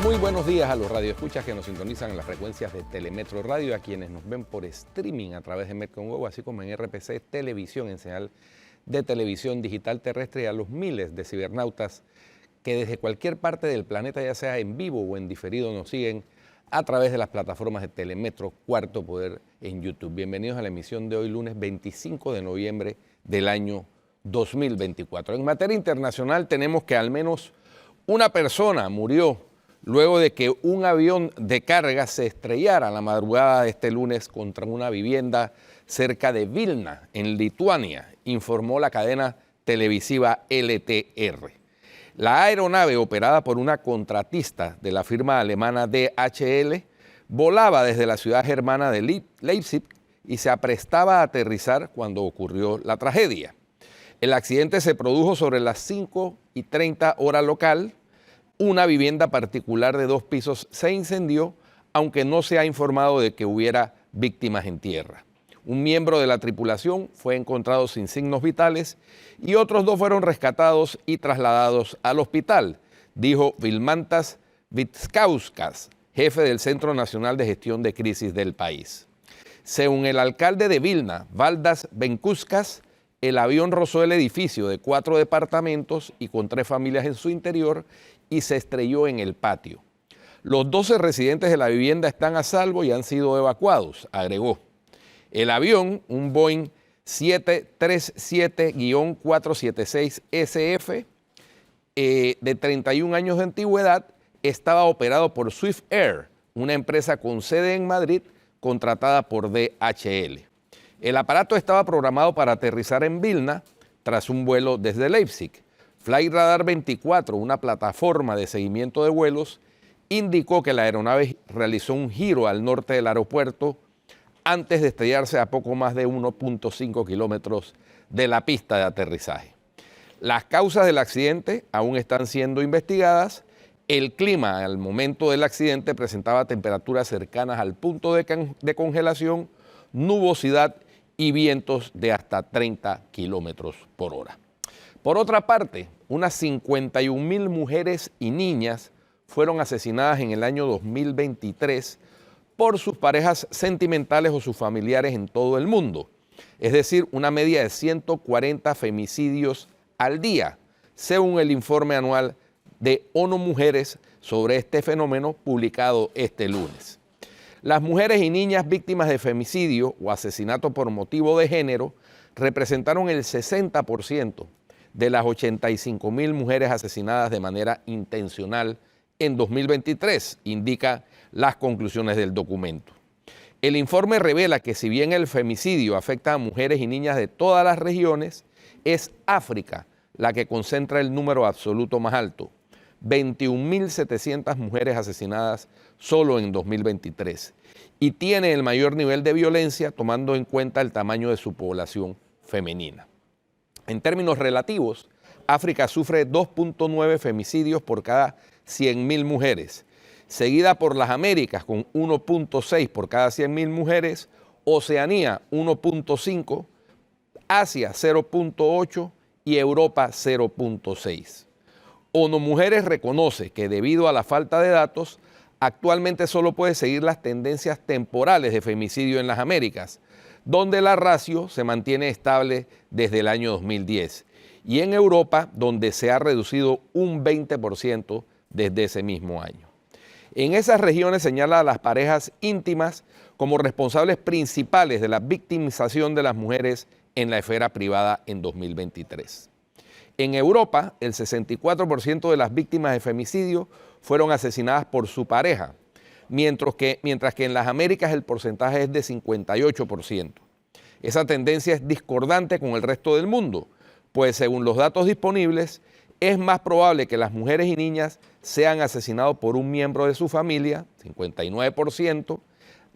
Muy buenos días a los radioescuchas que nos sintonizan en las frecuencias de Telemetro Radio, a quienes nos ven por streaming a través de Metcon, así como en RPC Televisión, en señal de televisión digital terrestre, y a los miles de cibernautas que desde cualquier parte del planeta, ya sea en vivo o en diferido, nos siguen a través de las plataformas de Telemetro Cuarto Poder en YouTube. Bienvenidos a la emisión de hoy, lunes 25 de noviembre del año 2024. En materia internacional tenemos que al menos una persona murió luego de que un avión de carga se estrellara la madrugada de este lunes contra una vivienda cerca de Vilna, en Lituania, informó la cadena televisiva LTR. La aeronave, operada por una contratista de la firma alemana DHL, volaba desde la ciudad germana de Leipzig y se aprestaba a aterrizar cuando ocurrió la tragedia. El accidente se produjo sobre las 5:30 hora local. Una vivienda particular de 2 pisos se incendió, aunque no se ha informado de que hubiera víctimas en tierra. Un miembro de la tripulación fue encontrado sin signos vitales y otros 2 fueron rescatados y trasladados al hospital, dijo Vilmantas Vitkauskas, jefe del Centro Nacional de Gestión de Crisis del país. Según el alcalde de Vilna, Valdas Benkuskas, el avión rozó el edificio de 4 departamentos y con 3 familias en su interior y se estrelló en el patio. Los 12 residentes de la vivienda están a salvo y han sido evacuados, agregó. El avión, un Boeing 737-476SF, de 31 años de antigüedad, estaba operado por Swift Air, una empresa con sede en Madrid contratada por DHL. El aparato estaba programado para aterrizar en Vilna tras un vuelo desde Leipzig. Flightradar 24, una plataforma de seguimiento de vuelos, indicó que la aeronave realizó un giro al norte del aeropuerto antes de estrellarse a poco más de 1.5 kilómetros de la pista de aterrizaje. Las causas del accidente aún están siendo investigadas. El clima al momento del accidente presentaba temperaturas cercanas al punto de congelación, nubosidad y vientos de hasta 30 kilómetros por hora. Por otra parte, unas 51,000 mujeres y niñas fueron asesinadas en el año 2023 por sus parejas sentimentales o sus familiares en todo el mundo. Es decir, una media de 140 femicidios al día, según el informe anual de ONU Mujeres sobre este fenómeno publicado este lunes. Las mujeres y niñas víctimas de femicidio o asesinato por motivo de género representaron el 60% de las 85,000 mujeres asesinadas de manera intencional en 2023, indican las conclusiones del documento. El informe revela que si bien el femicidio afecta a mujeres y niñas de todas las regiones, es África la que concentra el número absoluto más alto, 21.700 mujeres asesinadas solo en 2023, y tiene el mayor nivel de violencia tomando en cuenta el tamaño de su población femenina. En términos relativos, África sufre 2.9 femicidios por cada 100,000 mujeres, seguida por las Américas con 1.6 por cada 100,000 mujeres, Oceanía 1.5, Asia 0.8 y Europa 0.6. ONU Mujeres reconoce que debido a la falta de datos, actualmente solo puede seguir las tendencias temporales de femicidio en las Américas, donde la ratio se mantiene estable desde el año 2010, y en Europa, donde se ha reducido un 20% desde ese mismo año. En esas regiones señala a las parejas íntimas como responsables principales de la victimización de las mujeres en la esfera privada en 2023. En Europa, el 64% de las víctimas de femicidio fueron asesinadas por su pareja, mientras que en las Américas el porcentaje es de 58%. Esa tendencia es discordante con el resto del mundo, pues según los datos disponibles, es más probable que las mujeres y niñas sean asesinadas por un miembro de su familia, 59%,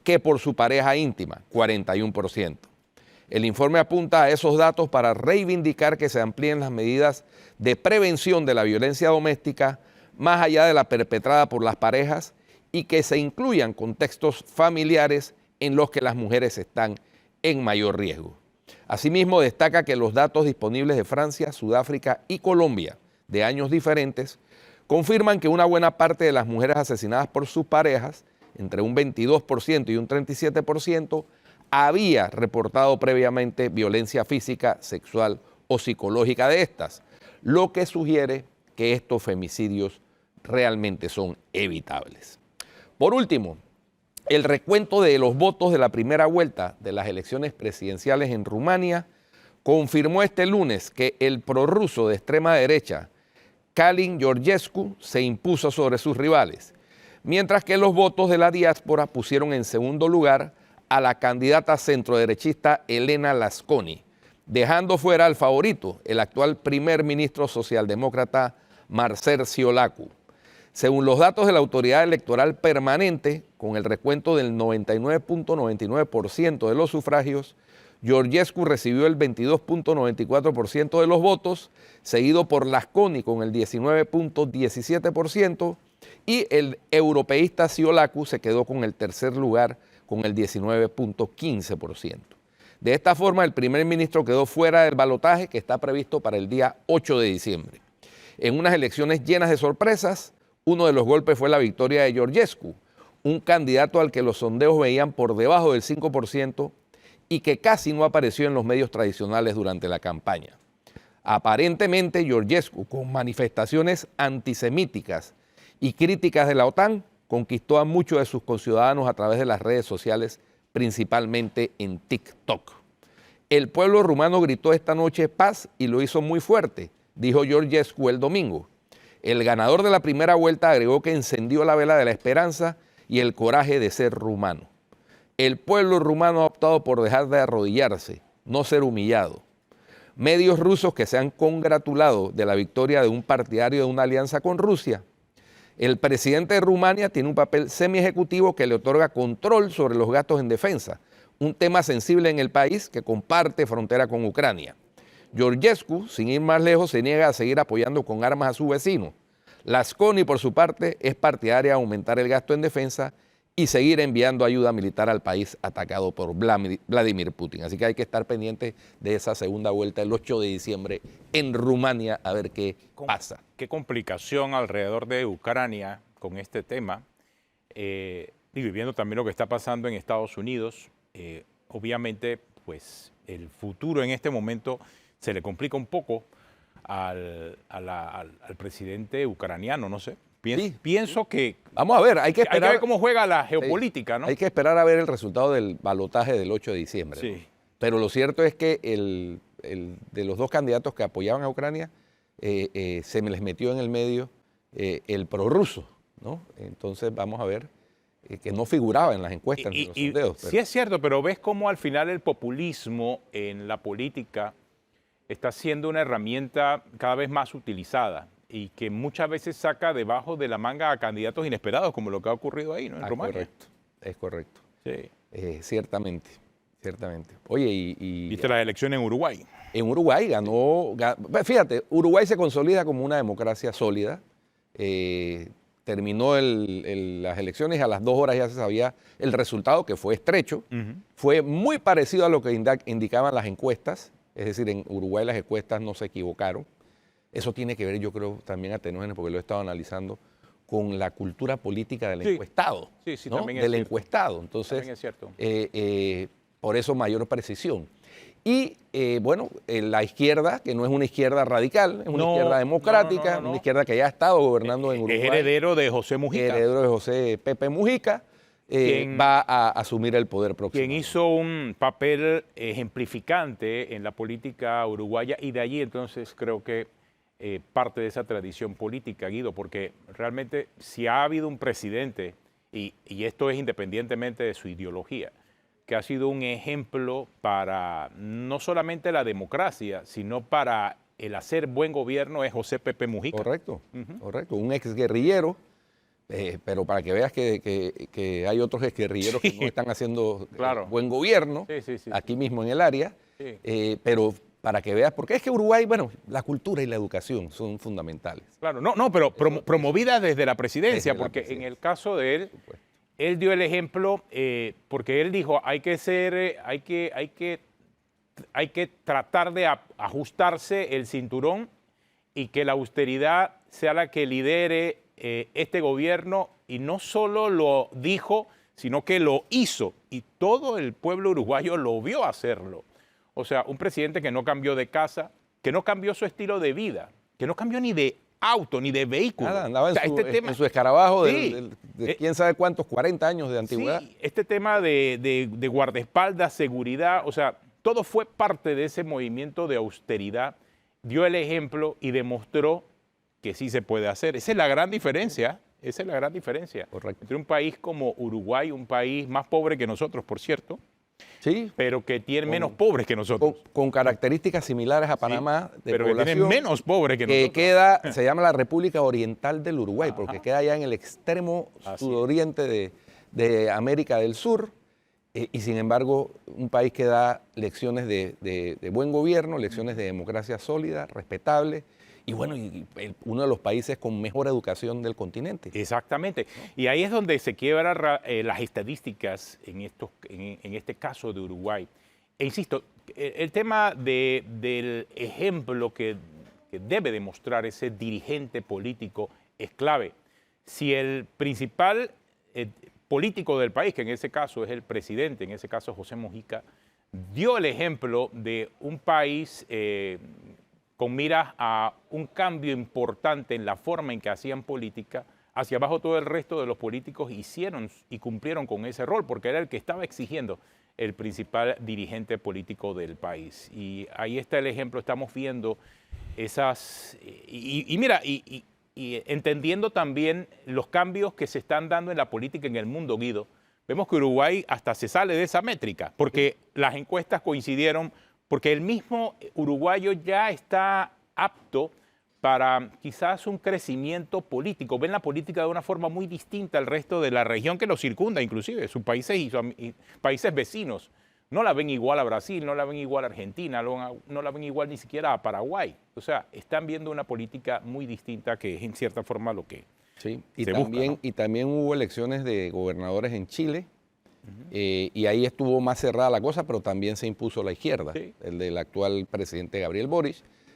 que por su pareja íntima, 41%. El informe apunta a esos datos para reivindicar que se amplíen las medidas de prevención de la violencia doméstica más allá de la perpetrada por las parejas y que se incluyan contextos familiares en los que las mujeres están en mayor riesgo. Asimismo, destaca que los datos disponibles de Francia, Sudáfrica y Colombia, de años diferentes, confirman que una buena parte de las mujeres asesinadas por sus parejas, entre un 22% y un 37%, había reportado previamente violencia física, sexual o psicológica de estas, lo que sugiere que estos femicidios realmente son evitables. Por último, el recuento de los votos de la primera vuelta de las elecciones presidenciales en Rumania confirmó este lunes que el prorruso de extrema derecha, Calin Georgescu, se impuso sobre sus rivales, mientras que los votos de la diáspora pusieron en segundo lugar a la candidata centroderechista Elena Lasconi, dejando fuera al favorito, el actual primer ministro socialdemócrata Marcel Ciolacu. Según los datos de la Autoridad Electoral Permanente, con el recuento del 99.99% de los sufragios, Georgescu recibió el 22.94% de los votos, seguido por Lasconi con el 19.17% y el europeísta Ciolacu se quedó con el tercer lugar con el 19.15%. De esta forma, el primer ministro quedó fuera del balotaje que está previsto para el día 8 de diciembre. En unas elecciones llenas de sorpresas, uno de los golpes fue la victoria de Georgescu, un candidato al que los sondeos veían por debajo del 5% y que casi no apareció en los medios tradicionales durante la campaña. Aparentemente, Georgescu, con manifestaciones antisemíticas y críticas de la OTAN, conquistó a muchos de sus conciudadanos a través de las redes sociales, principalmente en TikTok. El pueblo rumano gritó esta noche paz y lo hizo muy fuerte, dijo Georgescu el domingo. El ganador de la primera vuelta agregó que encendió la vela de la esperanza y el coraje de ser rumano. El pueblo rumano ha optado por dejar de arrodillarse, no ser humillado. Medios rusos que se han congratulado de la victoria de un partidario de una alianza con Rusia. El presidente de Rumania tiene un papel semi-ejecutivo que le otorga control sobre los gastos en defensa, un tema sensible en el país que comparte frontera con Ucrania. Georgescu, sin ir más lejos, se niega a seguir apoyando con armas a su vecino. Lasconi, por su parte, es partidaria de aumentar el gasto en defensa y seguir enviando ayuda militar al país atacado por Vladimir Putin. Así que hay que estar pendientes de esa segunda vuelta el 8 de diciembre en Rumania a ver qué pasa. Qué complicación alrededor de Ucrania con este tema. Y viendo también lo que está pasando en Estados Unidos, obviamente pues el futuro en este momento se le complica un poco al presidente ucraniano, no sé. Pienso que... Vamos a ver, hay que esperar... Hay que ver cómo juega la geopolítica, ¿no? Hay que esperar a ver el resultado del balotaje del 8 de diciembre. Sí. ¿No? Pero lo cierto es que de los dos candidatos que apoyaban a Ucrania, se me les metió en el medio el prorruso, ¿no? Entonces vamos a ver que no figuraba en las encuestas, en los sondeos. Sí es cierto, pero ves cómo al final el populismo en la política está siendo una herramienta cada vez más utilizada y que muchas veces saca debajo de la manga a candidatos inesperados, como lo que ha ocurrido ahí, ¿no? En Rumania. Correcto, es correcto. Sí. Ciertamente. Oye, ¿Viste las elecciones en Uruguay? En Uruguay ganó, fíjate, Uruguay se consolida como una democracia sólida. Terminó las elecciones, a las 2 horas ya se sabía el resultado, que fue estrecho. Fue muy parecido a lo que indicaban las encuestas, es decir, en Uruguay las encuestas no se equivocaron. Eso tiene que ver, yo creo, también, Atenógenes, porque lo he estado analizando, con la cultura política del encuestado. Sí, ¿no? también es del cierto. encuestado. Entonces, también es cierto. Por eso mayor precisión. Y bueno, la izquierda, que no es una izquierda radical, es una izquierda democrática, una izquierda que ya ha estado gobernando en Uruguay. Es heredero de José Mujica. Heredero de José Pepe Mujica, va a asumir el poder próximo. Quien hizo un papel ejemplificante en la política uruguaya y de allí entonces creo que parte de esa tradición política, Guido, porque realmente si ha habido un presidente, y esto es independientemente de su ideología, que ha sido un ejemplo para no solamente la democracia, sino para el hacer buen gobierno, es José Pepe Mujica. Correcto, correcto. Un exguerrillero, pero para que veas que hay otros exguerrilleros que no están haciendo buen gobierno, aquí mismo en el área, pero para que veas, porque es que Uruguay, bueno, la cultura y la educación son fundamentales. Claro, pero promovida desde la presidencia, porque en el caso de él, él dio el ejemplo porque él dijo, hay que tratar de ajustarse el cinturón y que la austeridad sea la que lidere este gobierno, y no solo lo dijo, sino que lo hizo, y todo el pueblo uruguayo lo vio hacerlo. O sea, un presidente que no cambió de casa, que no cambió su estilo de vida, que no cambió ni de auto, ni de vehículo. Nada, andaba O sea, en su escarabajo Sí. de quién sabe cuántos, 40 años de antigüedad. Sí, este tema de guardaespaldas, seguridad, o sea, todo fue parte de ese movimiento de austeridad. Dio el ejemplo y demostró que sí se puede hacer. Esa es la gran diferencia. Esa es la gran diferencia. Correcto. Entre un país como Uruguay, un país más pobre que nosotros, por cierto, Sí, pero que tiene menos pobres que nosotros. con características similares a Panamá, de pero que tiene población, menos pobres que que nosotros. queda, se llama la República Oriental del Uruguay, porque queda allá en el extremo Así sudoriente de América del Sur, y sin embargo, un país que da lecciones de buen gobierno, lecciones de democracia sólida, respetable, y bueno, uno de los países con mejor educación del continente. Exactamente. Y ahí es donde se quiebran las estadísticas en este caso de Uruguay. E insisto, el tema del ejemplo que debe demostrar ese dirigente político es clave. Si el principal político del país, que en ese caso es el presidente, en ese caso José Mujica, dio el ejemplo de un país con miras a un cambio importante en la forma en que hacían política, hacia abajo todo el resto de los políticos hicieron y cumplieron con ese rol, porque era el que estaba exigiendo el principal dirigente político del país. Y ahí está el ejemplo, estamos viendo esas... Y mira, y entendiendo también los cambios que se están dando en la política en el mundo, Guido, vemos que Uruguay hasta se sale de esa métrica, porque las encuestas coincidieron, porque el mismo uruguayo ya está apto para quizás un crecimiento político. Ven la política de una forma muy distinta al resto de la región que lo circunda, inclusive sus países y países vecinos. No la ven igual a Brasil, no la ven igual a Argentina, no la ven igual ni siquiera a Paraguay. O sea, están viendo una política muy distinta, que es en cierta forma lo que Sí, se busca, ¿no? y también hubo elecciones de gobernadores en Chile, y ahí estuvo más cerrada la cosa, pero también se impuso la izquierda, Sí. el del actual presidente Gabriel Boric.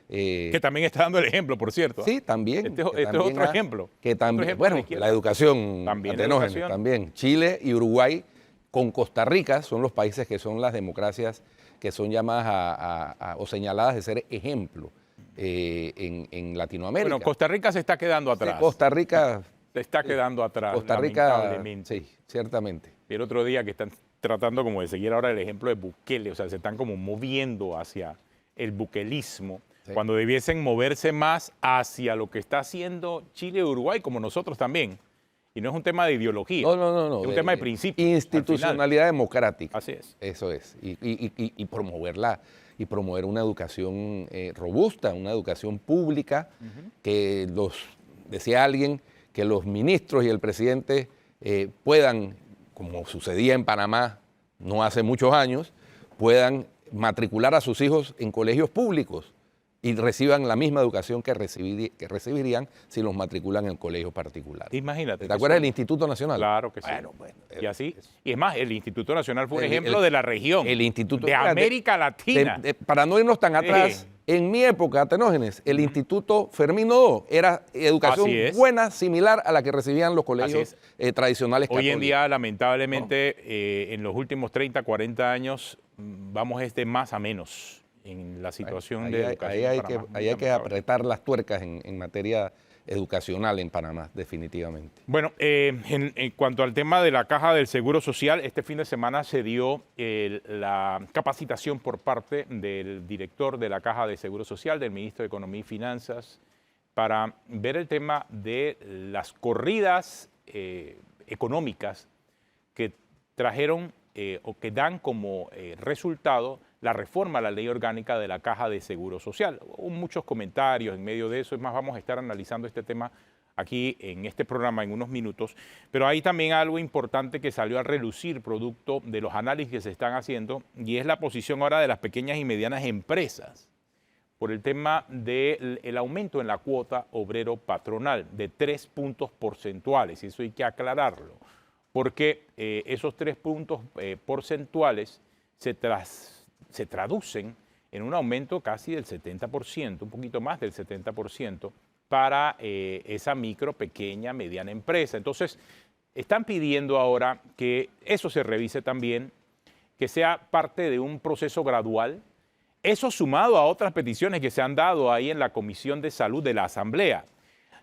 Que también está dando el ejemplo, por cierto. Sí, también. Este que es también otro ejemplo. Que Otro también, ejemplo de la bueno, izquierda. la educación, También la Atenógenes, educación. también. Chile y Uruguay con Costa Rica son los países que son las democracias que son llamadas o señaladas de ser ejemplo en Latinoamérica. Bueno, Costa Rica se está quedando Sí, atrás. Costa Rica, Se está quedando atrás, Costa Rica, lamentablemente. sí, ciertamente. Y el otro día que están tratando como de seguir ahora el ejemplo de Bukele, o sea, se están como moviendo hacia el bukelismo, Sí. cuando debiesen moverse más hacia lo que está haciendo Chile y Uruguay, como nosotros también. Y no es un tema de ideología, No. es un tema de principio. al Institucionalidad democrática. final. Así es. Eso es. Y promoverla, y promover una educación robusta, una educación pública, que decía alguien, que los ministros y el presidente puedan, como sucedía en Panamá no hace muchos años, puedan matricular a sus hijos en colegios públicos y reciban la misma educación que recibirían si los matriculan en colegios particulares. Imagínate. ¿Te acuerdas del Instituto Nacional? Claro que sí. Bueno, Y así. Y es más, el Instituto Nacional fue un El- ejemplo el- de la región. el Instituto de mira, América Latina. para no irnos tan atrás, en mi época, Atenógenes, el Instituto Fermín Nodó era educación Así es. buena, similar a la que recibían los colegios tradicionales Hoy católicos. en día, lamentablemente, en los últimos 30, 40 años, vamos de más a menos en la situación Ahí de hay- educación. ahí en hay Panamá. que, Muy ahí hay que lamentable. apretar las tuercas en materia educacional en Panamá, definitivamente. Bueno, en cuanto al tema de la Caja del Seguro Social, este fin de semana se dio la capacitación por parte del director de la Caja de Seguro Social, del ministro de Economía y Finanzas, para ver el tema de las corridas económicas que trajeron o que dan como resultado la reforma a la ley orgánica de la Caja de Seguro Social. Hubo muchos comentarios en medio de eso, es más, vamos a estar analizando este tema aquí en este programa en unos minutos, pero hay también algo importante que salió a relucir producto de los análisis que se están haciendo, y es la posición ahora de las pequeñas y medianas empresas por el tema del aumento en la cuota obrero patronal de 3 puntos porcentuales, y eso hay que aclararlo, porque esos 3 puntos porcentuales se traducen en un aumento casi del 70%, un poquito más del 70% para esa micro, pequeña, mediana empresa. Entonces, están pidiendo ahora que eso se revise también, que sea parte de un proceso gradual. Eso sumado a otras peticiones que se han dado ahí en la Comisión de Salud de la Asamblea.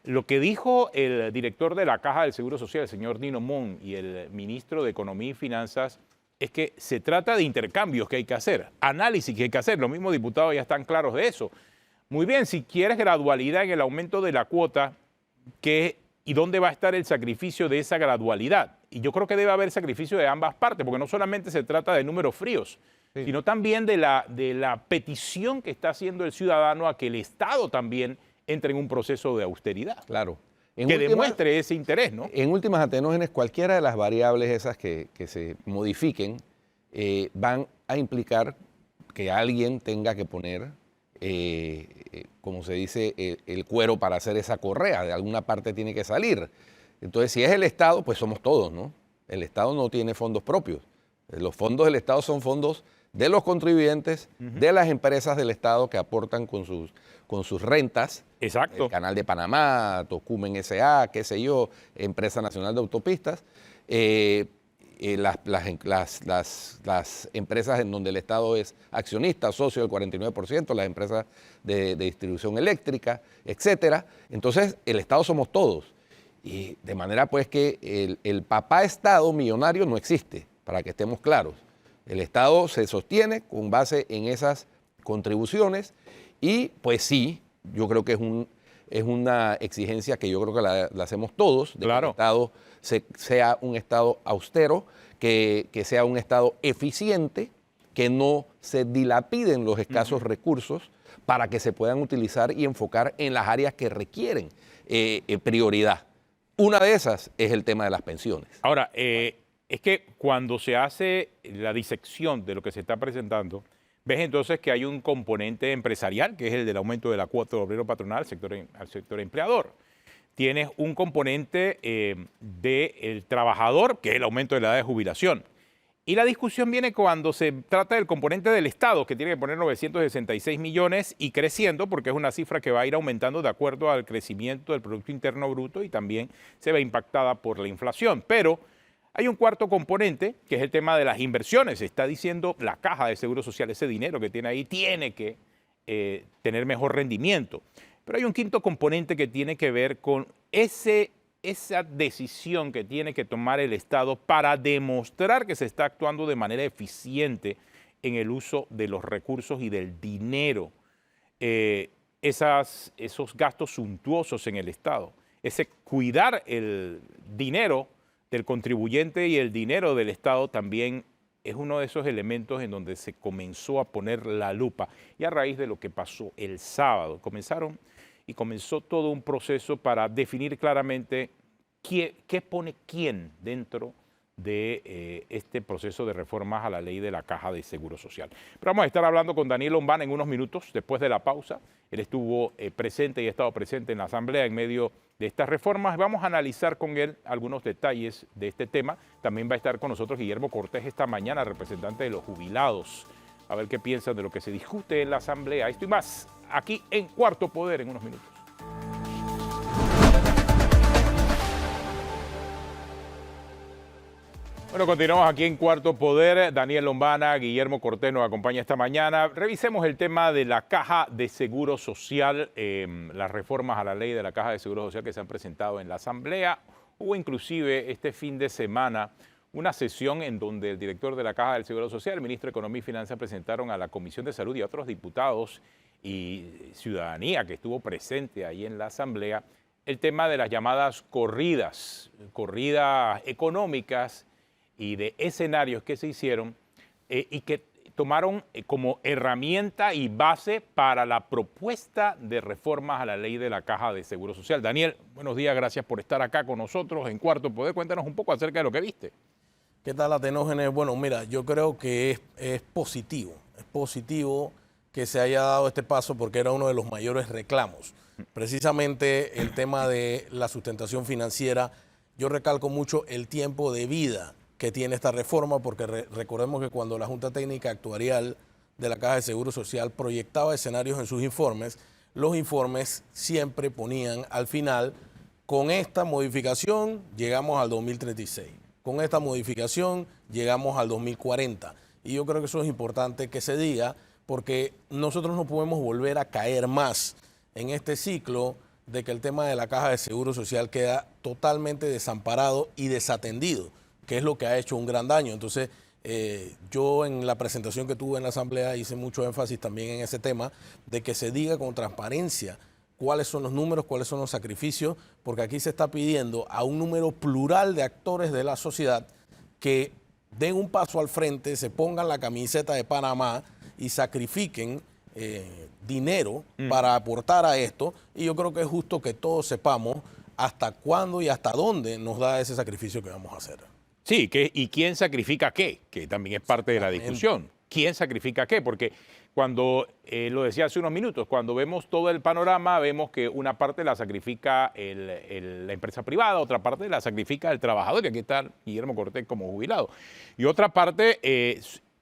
Lo que dijo el director de la Caja del Seguro Social, el señor Nino Moon, y el ministro de Economía y Finanzas, es que se trata de intercambios que hay que hacer, análisis que hay que hacer. Los mismos diputados ya están claros de eso. Muy bien, si quieres gradualidad en el aumento de la cuota, ¿y dónde va a estar el sacrificio de esa gradualidad? Y yo creo que debe haber sacrificio de ambas partes, porque no solamente se trata de números fríos, sí, sino también de la petición que está haciendo el ciudadano a que el Estado también entre en un proceso de austeridad. Claro. Que demuestre ese interés, ¿no? En últimas, Atenógenes, cualquiera de las variables esas que se modifiquen van a implicar que alguien tenga que poner, como se dice, el cuero para hacer esa correa. De alguna parte tiene que salir. Entonces, si es el Estado, pues somos todos, ¿no? El Estado no tiene fondos propios. Los fondos del Estado son fondos de los contribuyentes, de las empresas del Estado que aportan con sus rentas. Exacto. El Canal de Panamá, Tocumen S.A., qué sé yo, Empresa Nacional de Autopistas. Las empresas en donde el Estado es accionista, socio del 49%, las empresas de distribución eléctrica, etcétera. Entonces, el Estado somos todos. Y de manera pues que el papá Estado millonario no existe, para que estemos claros. El Estado se sostiene con base en esas contribuciones y pues sí, yo creo que es una exigencia que yo creo que la hacemos todos, de claro, que el Estado sea un Estado austero, que sea un Estado eficiente, que no se dilapiden los escasos recursos para que se puedan utilizar y enfocar en las áreas que requieren prioridad. Una de esas es el tema de las pensiones. Ahora, es que cuando se hace la disección de lo que se está presentando, ves entonces que hay un componente empresarial, que es el del aumento de la cuota de obrero patronal al sector empleador. Tienes un componente del trabajador, que es el aumento de la edad de jubilación. Y la discusión viene cuando se trata del componente del Estado, que tiene que poner 966 millones y creciendo, porque es una cifra que va a ir aumentando de acuerdo al crecimiento del Producto Interno Bruto y también se ve impactada por la inflación. Pero hay un cuarto componente, que es el tema de las inversiones. Se está diciendo la Caja de Seguro Social, ese dinero que tiene ahí, tiene que tener mejor rendimiento. Pero hay un quinto componente que tiene que ver con esa decisión que tiene que tomar el Estado para demostrar que se está actuando de manera eficiente en el uso de los recursos y del dinero. Esos gastos suntuosos en el Estado. Ese cuidar el dinero del contribuyente y el dinero del Estado también es uno de esos elementos en donde se comenzó a poner la lupa. Y a raíz de lo que pasó el sábado, comenzó todo un proceso para definir claramente qué pone quién dentro de este proceso de reformas a la ley de la Caja de Seguro Social. Pero vamos a estar hablando con Daniel Lombana en unos minutos después de la pausa. Él estuvo presente y ha estado presente en la Asamblea en medio de estas reformas. Vamos a analizar con él algunos detalles de este tema. También va a estar con nosotros Guillermo Cortés esta mañana, representante de los jubilados. A ver qué piensan de lo que se discute en la Asamblea. Esto y más aquí en Cuarto Poder en unos minutos. Bueno, continuamos aquí en Cuarto Poder. Daniel Lombana, Guillermo Cortés nos acompaña esta mañana. Revisemos el tema de la Caja de Seguro Social, las reformas a la ley de la Caja de Seguro Social que se han presentado en la Asamblea. Hubo inclusive este fin de semana una sesión en donde el director de la Caja del Seguro Social, el ministro de Economía y Finanzas, presentaron a la Comisión de Salud y a otros diputados y ciudadanía que estuvo presente ahí en la Asamblea, el tema de las llamadas corridas económicas y de escenarios que se hicieron y que tomaron como herramienta y base para la propuesta de reformas a la ley de la Caja de Seguro Social. Daniel, buenos días, gracias por estar acá con nosotros en Cuarto Poder. Cuéntanos un poco acerca de lo que viste. ¿Qué tal, Atenógenes? Bueno, mira, yo creo que es positivo que se haya dado este paso porque era uno de los mayores reclamos. Precisamente el tema de la sustentación financiera, yo recalco mucho el tiempo de vida que tiene esta reforma, porque recordemos que cuando la Junta Técnica Actuarial de la Caja de Seguro Social proyectaba escenarios en sus informes, los informes siempre ponían al final, con esta modificación llegamos al 2036, con esta modificación llegamos al 2040. Y yo creo que eso es importante que se diga, porque nosotros no podemos volver a caer más en este ciclo de que el tema de la caja de seguro social queda totalmente desamparado y desatendido, que es lo que ha hecho un gran daño. Entonces, yo en la presentación que tuve en la Asamblea hice mucho énfasis también en ese tema, de que se diga con transparencia cuáles son los números, cuáles son los sacrificios, porque aquí se está pidiendo a un número plural de actores de la sociedad que den un paso al frente, se pongan la camiseta de Panamá y sacrifiquen dinero para aportar a esto. Y yo creo que es justo que todos sepamos hasta cuándo y hasta dónde nos da ese sacrificio que vamos a hacer. Sí, ¿y quién sacrifica qué? Que también es parte de la discusión. ¿Quién sacrifica qué? Porque cuando, lo decía hace unos minutos, cuando vemos todo el panorama, vemos que una parte la sacrifica la empresa privada, otra parte la sacrifica el trabajador, y aquí está Guillermo Cortés como jubilado. Y otra parte,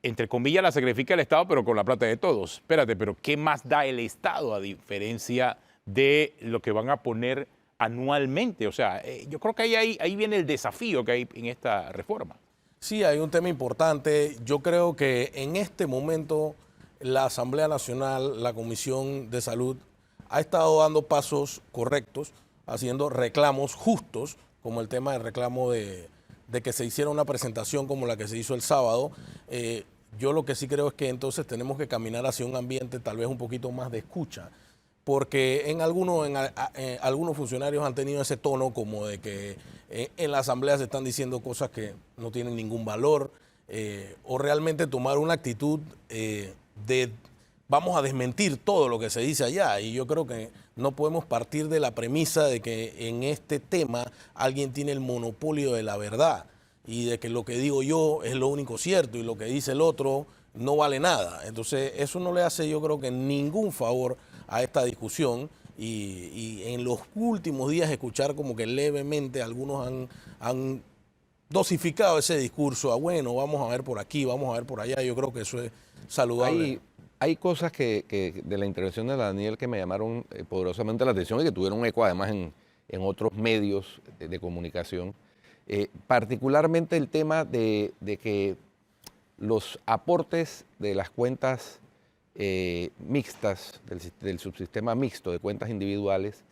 entre comillas, la sacrifica el Estado, pero con la plata de todos. Espérate, pero ¿qué más da el Estado a diferencia de lo que van a poner anualmente? O sea, yo creo que ahí viene el desafío que hay en esta reforma. Sí, hay un tema importante. Yo creo que en este momento la Asamblea Nacional, la Comisión de Salud, ha estado dando pasos correctos, haciendo reclamos justos, como el tema del reclamo de que se hiciera una presentación como la que se hizo el sábado. Yo lo que sí creo es que entonces tenemos que caminar hacia un ambiente tal vez un poquito más de escucha, porque algunos funcionarios han tenido ese tono como de que en la Asamblea se están diciendo cosas que no tienen ningún valor, o realmente tomar una actitud de vamos a desmentir todo lo que se dice allá. Y yo creo que no podemos partir de la premisa de que en este tema alguien tiene el monopolio de la verdad y de que lo que digo yo es lo único cierto y lo que dice el otro no vale nada. Entonces eso no le hace, yo creo que ningún favor a esta discusión, y en los últimos días escuchar como que levemente algunos han dosificado ese discurso a bueno, vamos a ver por aquí, vamos a ver por allá. Yo creo que eso es saludable. Hay cosas que de la intervención de Daniel que me llamaron poderosamente la atención y que tuvieron eco además en otros medios de comunicación. Particularmente el tema de que los aportes de las cuentas mixtas, del subsistema mixto de cuentas individuales,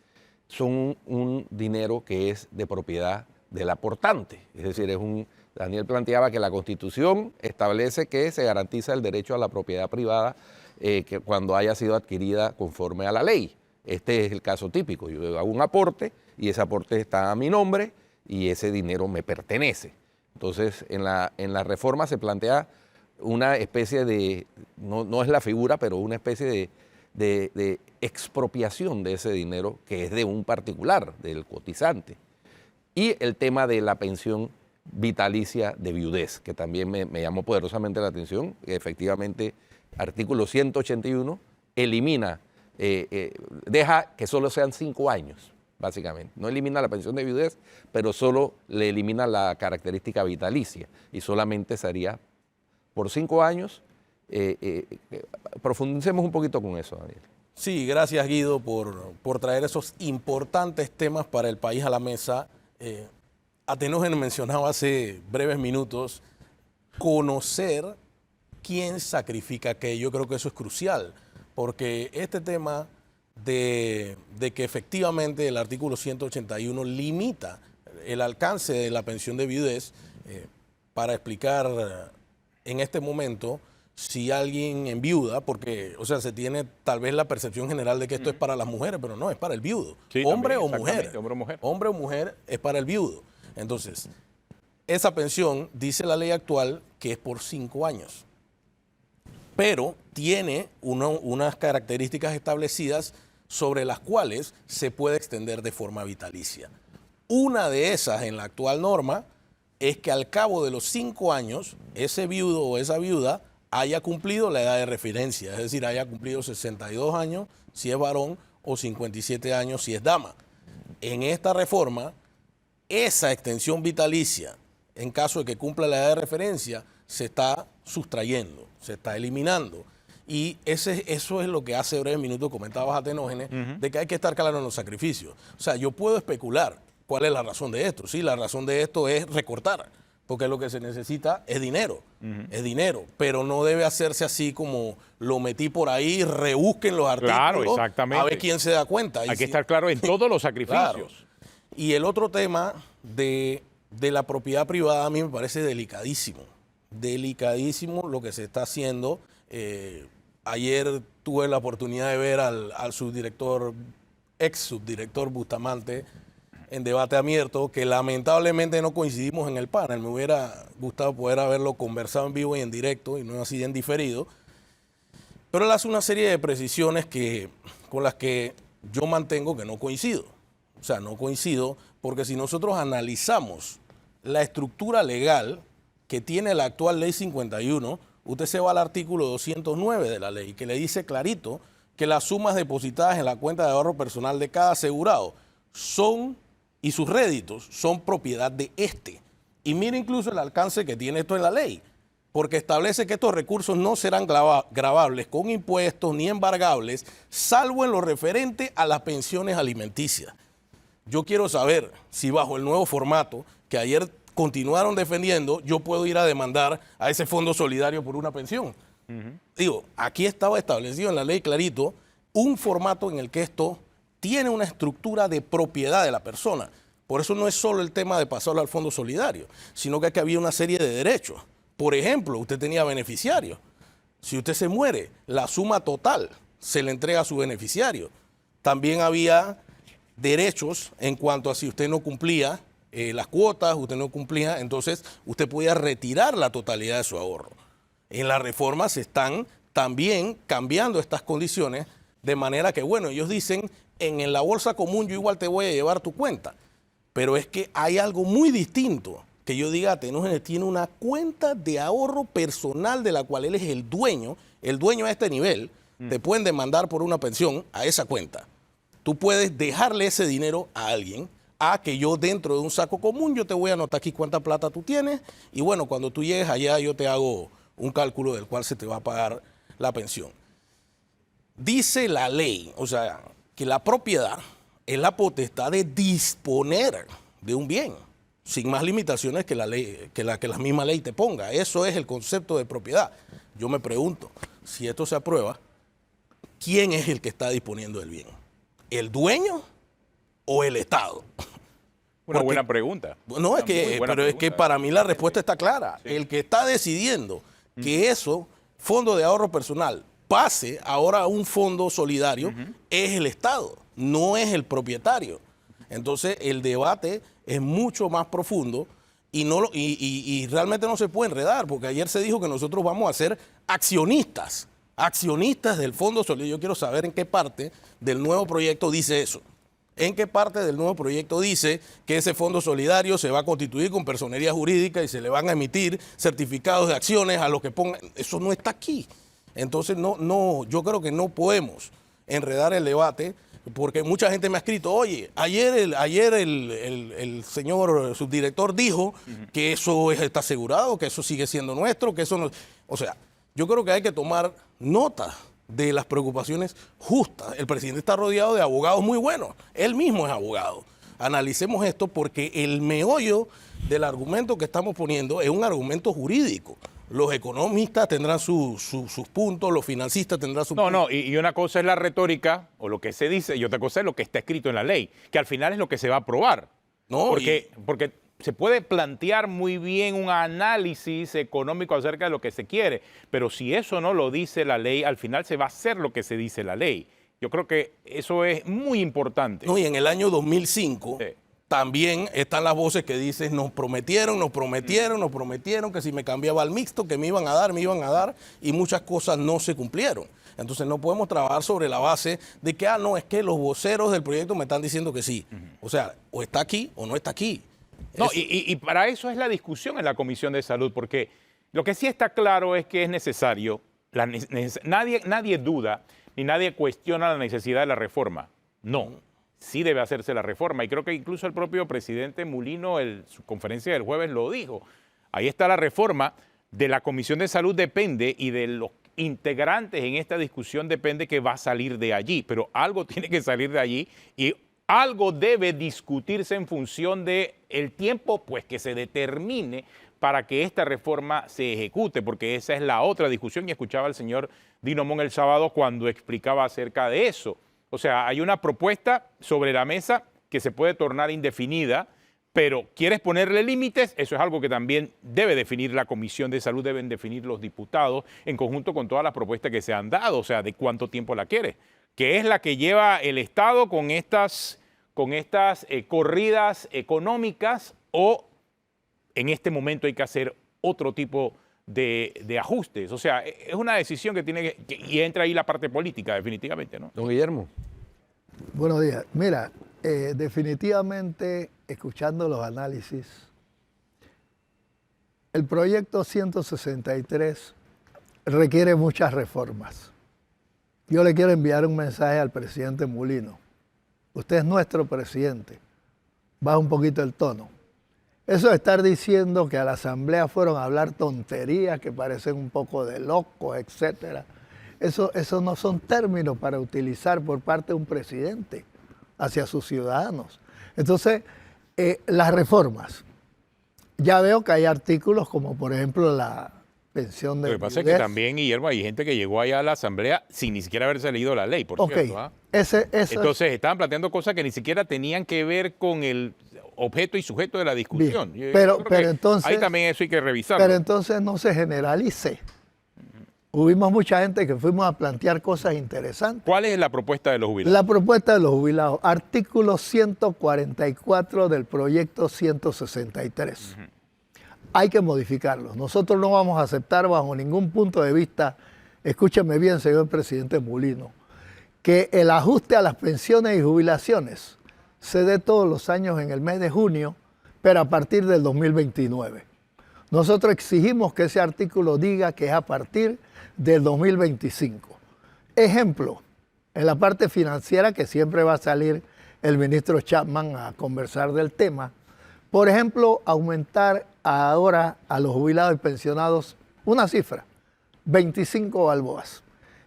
son un dinero que es de propiedad del aportante. Es decir, Daniel planteaba que la Constitución establece que se garantiza el derecho a la propiedad privada que cuando haya sido adquirida conforme a la ley. Este es el caso típico. Yo hago un aporte y ese aporte está a mi nombre y ese dinero me pertenece. Entonces, en la reforma se plantea una especie de, no es la figura, pero una especie de expropiación de ese dinero que es de un particular, del cotizante. Y el tema de la pensión vitalicia de viudez, que también me llamó poderosamente la atención, que efectivamente artículo 181 elimina, deja que solo sean 5 años, básicamente. No elimina la pensión de viudez, pero solo le elimina la característica vitalicia y solamente sería por 5 años. Profundicemos un poquito con eso, Daniel. Sí, gracias Guido por traer esos importantes temas para el país a la mesa. Atenógenes mencionaba hace breves minutos conocer quién sacrifica qué. Yo creo que eso es crucial, porque este tema de que efectivamente el artículo 181 limita el alcance de la pensión de viudez, para explicar en este momento, si alguien enviuda, porque, o sea, se tiene tal vez la percepción general de que esto es para las mujeres, pero no, es para el viudo. Sí, hombre también, o mujer. hombre o mujer. Hombre o mujer es para el viudo. Entonces, esa pensión, dice la ley actual, que es por 5 años. Pero tiene unas características establecidas sobre las cuales se puede extender de forma vitalicia. Una de esas en la actual norma es que al cabo de los 5 años, ese viudo o esa viuda haya cumplido la edad de referencia, es decir, haya cumplido 62 años si es varón o 57 años si es dama. En esta reforma, esa extensión vitalicia, en caso de que cumpla la edad de referencia, se está sustrayendo, se está eliminando. Y eso es lo que hace breve minuto comentabas a Tenógenes, de que hay que estar claro en los sacrificios. O sea, yo puedo especular cuál es la razón de esto. Sí, la razón de esto es recortar, porque lo que se necesita es dinero, pero no debe hacerse así como lo metí por ahí, rebusquen los artículos, Claro, exactamente. a ver quién se da cuenta. Hay que estar claro en todos los sacrificios. Claro. Y el otro tema de la propiedad privada a mí me parece delicadísimo lo que se está haciendo. Ayer tuve la oportunidad de ver al subdirector, ex subdirector Bustamante, en debate abierto, que lamentablemente no coincidimos en el panel. Me hubiera gustado poder haberlo conversado en vivo y en directo y no así en diferido. Pero él hace una serie de precisiones con las que yo mantengo que no coincido. O sea, no coincido porque si nosotros analizamos la estructura legal que tiene la actual Ley 51, usted se va al artículo 209 de la ley, que le dice clarito que las sumas depositadas en la cuenta de ahorro personal de cada asegurado y sus réditos son propiedad de este. Y mire incluso el alcance que tiene esto en la ley, porque establece que estos recursos no serán gravables con impuestos ni embargables, salvo en lo referente a las pensiones alimenticias. Yo quiero saber si bajo el nuevo formato que ayer continuaron defendiendo, yo puedo ir a demandar a ese fondo solidario por una pensión. Digo, aquí estaba establecido en la ley clarito un formato en el que esto tiene una estructura de propiedad de la persona. Por eso no es solo el tema de pasarlo al fondo solidario, sino que aquí había una serie de derechos. Por ejemplo, usted tenía beneficiarios. Si usted se muere, la suma total se le entrega a su beneficiario. También había derechos en cuanto a si usted no cumplía las cuotas, usted no cumplía, entonces usted podía retirar la totalidad de su ahorro. En la reforma se están también cambiando estas condiciones de manera que, bueno, ellos dicen, en la bolsa común yo igual te voy a llevar tu cuenta, pero es que hay algo muy distinto, que yo diga, Tenógenes tiene una cuenta de ahorro personal de la cual él es el dueño a este nivel, te pueden demandar por una pensión a esa cuenta. Tú puedes dejarle ese dinero a alguien, que yo dentro de un saco común, yo te voy a anotar aquí cuánta plata tú tienes, y bueno, cuando tú llegues allá yo te hago un cálculo del cual se te va a pagar la pensión. Dice la ley, o sea, que la propiedad es la potestad de disponer de un bien, sin más limitaciones que la misma ley te ponga. Eso es el concepto de propiedad. Yo me pregunto, si esto se aprueba, ¿quién es el que está disponiendo del bien? ¿El dueño o el Estado? Una buena pregunta. No, es que para mí la respuesta está clara. Sí. El que está decidiendo que eso, fondo de ahorro personal, pase ahora a un fondo solidario, es el Estado, no es el propietario. Entonces el debate es mucho más profundo y realmente no se puede enredar, porque ayer se dijo que nosotros vamos a ser accionistas del fondo solidario. Yo quiero saber en qué parte del nuevo proyecto dice eso. ¿En qué parte del nuevo proyecto dice que ese fondo solidario se va a constituir con personería jurídica y se le van a emitir certificados de acciones a los que pongan? Eso no está aquí. Entonces, yo creo que no podemos enredar el debate, porque mucha gente me ha escrito, oye, ayer el señor subdirector dijo que eso está asegurado, que eso sigue siendo nuestro, que eso no... O sea, yo creo que hay que tomar nota de las preocupaciones justas. El presidente está rodeado de abogados muy buenos. Él mismo es abogado. Analicemos esto porque el meollo del argumento que estamos poniendo es un argumento jurídico. Los economistas tendrán sus puntos, los financistas tendrán sus puntos. Y una cosa es la retórica o lo que se dice y otra cosa es lo que está escrito en la ley, que al final es lo que se va a aprobar. Porque se puede plantear muy bien un análisis económico acerca de lo que se quiere, pero si eso no lo dice la ley, al final se va a hacer lo que se dice la ley. Yo creo que eso es muy importante. No, y en el año 2005 también están las voces que dicen, nos prometieron que si me cambiaba al mixto, que me iban a dar, y muchas cosas no se cumplieron. Entonces no podemos trabajar sobre la base de que, no, es que los voceros del proyecto me están diciendo que sí. O sea, o está aquí o no está aquí. No, y para eso es la discusión en la Comisión de Salud, porque lo que sí está claro es que es necesario, nadie duda ni nadie cuestiona la necesidad de la reforma. No, sí debe hacerse la reforma, y creo que incluso el propio presidente Mulino en su conferencia del jueves lo dijo. Ahí está la reforma, de la Comisión de Salud depende y integrantes en esta discusión depende que va a salir de allí, pero algo tiene que salir de allí y algo debe discutirse en función de el tiempo pues que se determine para que esta reforma se ejecute, porque esa es la otra discusión y escuchaba al señor Dino Mon el sábado cuando explicaba acerca de eso. O sea, hay una propuesta sobre la mesa que se puede tornar indefinida, pero ¿quieres ponerle límites? Eso es algo que también debe definir la Comisión de Salud, deben definir los diputados en conjunto con todas las propuestas que se han dado, o sea, de cuánto tiempo la quieres, que es la que lleva el Estado con estas corridas económicas, o en este momento hay que hacer otro tipo de ajustes. O sea, es una decisión que tiene y entra ahí la parte política, definitivamente, ¿no? Don Guillermo. Buenos días. Mira, definitivamente, escuchando los análisis, el proyecto 163 requiere muchas reformas. Yo le quiero enviar un mensaje al presidente Mulino. Usted es nuestro presidente. Baja un poquito el tono. Eso de estar diciendo que a la asamblea fueron a hablar tonterías que parecen un poco de locos, etcétera. Eso no son términos para utilizar por parte de un presidente hacia sus ciudadanos. Entonces, las reformas. Ya veo que hay artículos como, por ejemplo, la pensión de Lo que pasa es viudez. que también, Guillermo, hay gente que llegó allá a la Asamblea sin ni siquiera haberse leído la ley, por cierto. ¿Ah? Entonces, Estaban planteando cosas que ni siquiera tenían que ver con el objeto y sujeto de la discusión. Bien, Yo pero creo que entonces, ahí también eso hay que revisarlo. pero entonces no se generalice. Hubimos mucha gente que fuimos a plantear cosas interesantes. ¿Cuál es la propuesta de los jubilados? La propuesta de los jubilados, artículo 144 del proyecto 163. Hay que modificarlos. Nosotros no vamos a aceptar bajo ningún punto de vista, escúcheme bien, señor presidente Mulino, que el ajuste a las pensiones y jubilaciones se dé todos los años en el mes de junio, pero a partir del 2029. Nosotros exigimos que ese artículo diga que es a partir del 2025. Ejemplo, en la parte financiera, que siempre va a salir el ministro Chapman a conversar del tema, por ejemplo, aumentar ahora a los jubilados y pensionados una cifra, 25 balboas.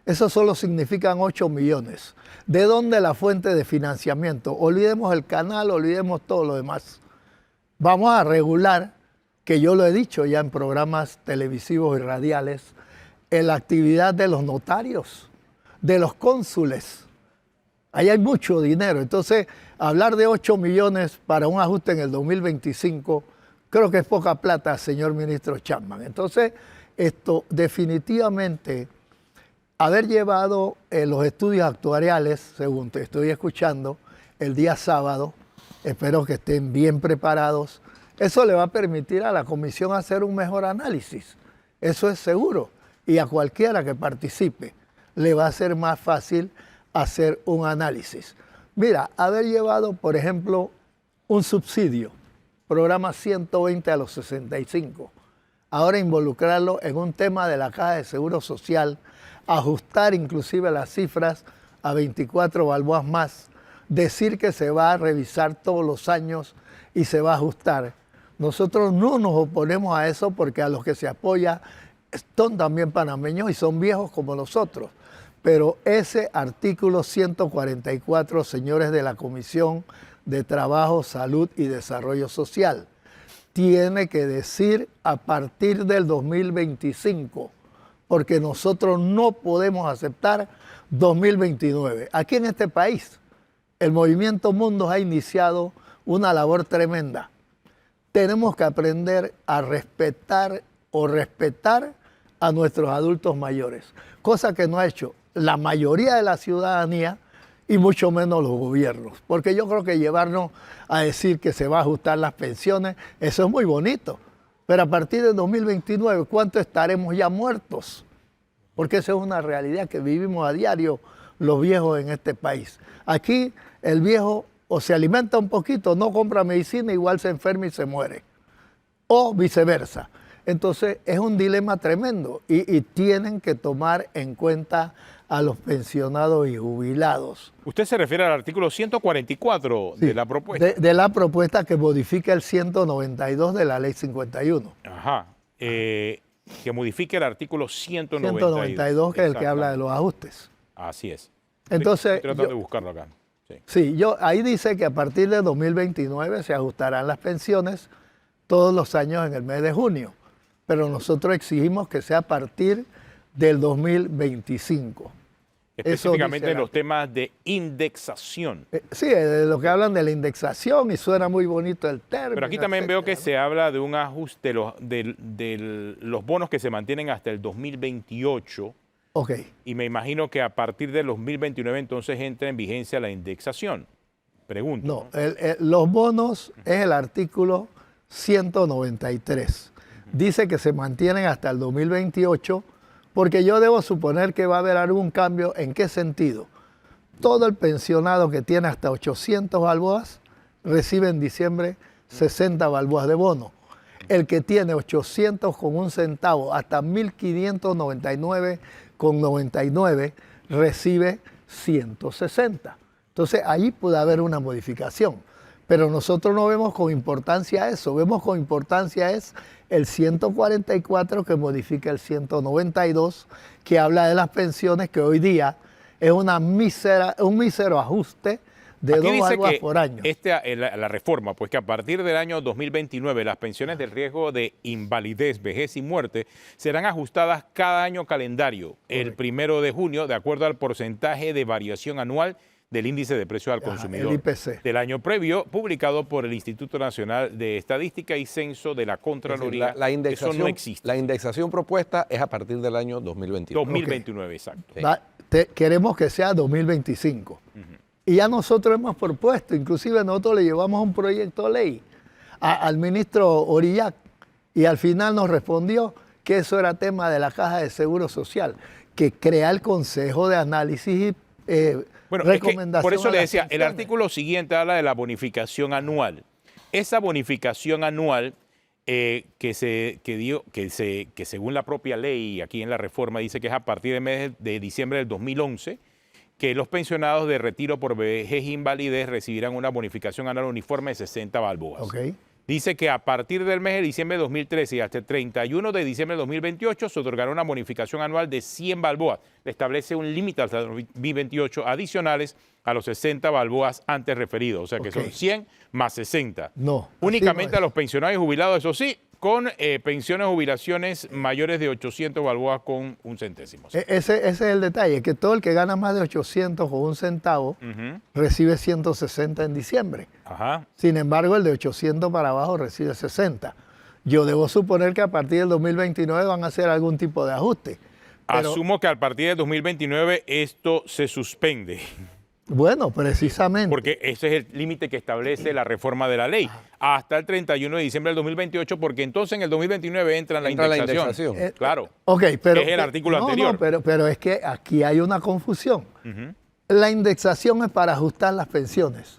Eso solo significan 8 millones. ¿De dónde la fuente de financiamiento? Olvidemos el canal, olvidemos todo lo demás. Vamos a regular, que yo lo he dicho ya en programas televisivos y radiales, en la actividad de los notarios, de los cónsules. Ahí hay mucho dinero. Entonces, hablar de 8 millones para un ajuste en el 2025, creo que es poca plata, señor ministro Chapman. Entonces, esto definitivamente, haber llevado los estudios actuariales, según te estoy escuchando, el día sábado, espero que estén bien preparados, eso le va a permitir a la comisión hacer un mejor análisis. Eso es seguro. Y a cualquiera que participe le va a ser más fácil hacer un análisis. Mira, haber llevado, por ejemplo, un subsidio, programa 120 a los 65, ahora involucrarlo en un tema de la Caja de Seguro Social, ajustar inclusive las cifras a 24 balboas más, decir que se va a revisar todos los años y se va a ajustar. Nosotros no nos oponemos a eso porque a los que se apoya son también panameños y son viejos como nosotros. Pero ese artículo 144, señores de la Comisión de Trabajo, Salud y Desarrollo Social, tiene que decir a partir del 2025, porque nosotros no podemos aceptar 2029. Aquí en este país, el Movimiento Mundos ha iniciado una labor tremenda. Tenemos que aprender a respetar a nuestros adultos mayores, cosa que no ha hecho la mayoría de la ciudadanía y mucho menos los gobiernos, porque yo creo que llevarnos a decir que se va a ajustar las pensiones, eso es muy bonito, pero a partir de 2029, ¿cuánto estaremos ya muertos? Porque esa es una realidad que vivimos a diario los viejos en este país. Aquí el viejo o se alimenta un poquito, no compra medicina, igual se enferma y se muere, o viceversa. Entonces es un dilema tremendo y tienen que tomar en cuenta a los pensionados y jubilados. Usted se refiere al artículo 144 Sí, de la propuesta. de la propuesta que modifica el 192 de la Ley 51. Ajá. que modifique el artículo 192. 192, que es el que habla de Exactamente. los ajustes. Así es. Entonces, Estoy tratando de buscarlo acá. Sí. Sí, ahí dice que a partir de 2029 se ajustarán las pensiones todos los años en el mes de junio, pero nosotros exigimos que sea a partir del 2025. Específicamente dice en la- los temas de indexación. Sí, de lo que hablan de la indexación y suena muy bonito el término. Pero aquí también veo que etcétera, se habla de un ajuste de los bonos que se mantienen hasta el 2028. ¿no? Ok, Y me imagino que a partir del 2029 entonces entra en vigencia la indexación. Pregunto. no, los bonos es el artículo 193. Dice que se mantienen hasta el 2028 porque yo debo suponer que va a haber algún cambio. ¿En qué sentido? Todo el pensionado que tiene hasta 800 balboas recibe en diciembre 60 balboas de bono. El que tiene 800 con un centavo hasta 1.599,99 recibe 160. Entonces ahí puede haber una modificación. Pero nosotros no vemos con importancia eso, vemos con importancia es el 144 que modifica el 192, que habla de las pensiones, que hoy día es un mísero ajuste de Aquí 2 dice balboas que por año. la reforma, pues que a partir del año 2029 las pensiones del riesgo de invalidez, vejez y muerte serán ajustadas cada año calendario, el 1 de junio, de acuerdo al porcentaje de variación anual del índice de precios al consumidor el IPC. del año previo, publicado por el Instituto Nacional de Estadística y Censo de la Es decir, Contraloría. indexación, Eso no existe. la indexación propuesta es a partir del año 2022. 2029, exacto. Queremos que sea 2025. Y ya nosotros hemos propuesto, inclusive nosotros le llevamos un proyecto de ley al ministro Orillac y al final nos respondió que eso era tema de la Caja de Seguro Social, que crea el Consejo de Análisis y Bueno, es que recomendación. por eso a le las decía, el pensiones. artículo siguiente habla de la bonificación anual. Esa bonificación anual que según la propia ley, aquí en la reforma, dice que es a partir del mes de diciembre del 2011, que los pensionados de retiro por vejez e invalidez recibirán una bonificación anual uniforme de 60 balboas. Ok. Dice que a partir del mes de diciembre de 2013 y hasta el 31 de diciembre de 2028 se otorgará una bonificación anual de 100 balboas. Le establece un límite hasta 2028 adicionales a los 60 balboas antes referidos. O sea que Ok. son 100 más 60. No, así Únicamente no a es. los pensionados y jubilados, eso sí, con pensiones o jubilaciones mayores de 800 balboas con un centésimo. Ese es el detalle, que todo el que gana más de 800 o un centavo recibe 160 en diciembre. Ajá. Sin embargo, el de 800 para abajo recibe 60. Yo debo suponer que a partir del 2029 van a hacer algún tipo de ajuste. Pero, Asumo que a partir de 2029 esto se suspende, bueno, precisamente. porque ese es el límite que establece la reforma de la ley, hasta el 31 de diciembre del 2028, porque entonces en el 2029 entra la Entra la indexación. indexación. Claro. Ok, pero, es el artículo no, anterior. No, pero es que aquí hay una confusión. La indexación es para ajustar las pensiones,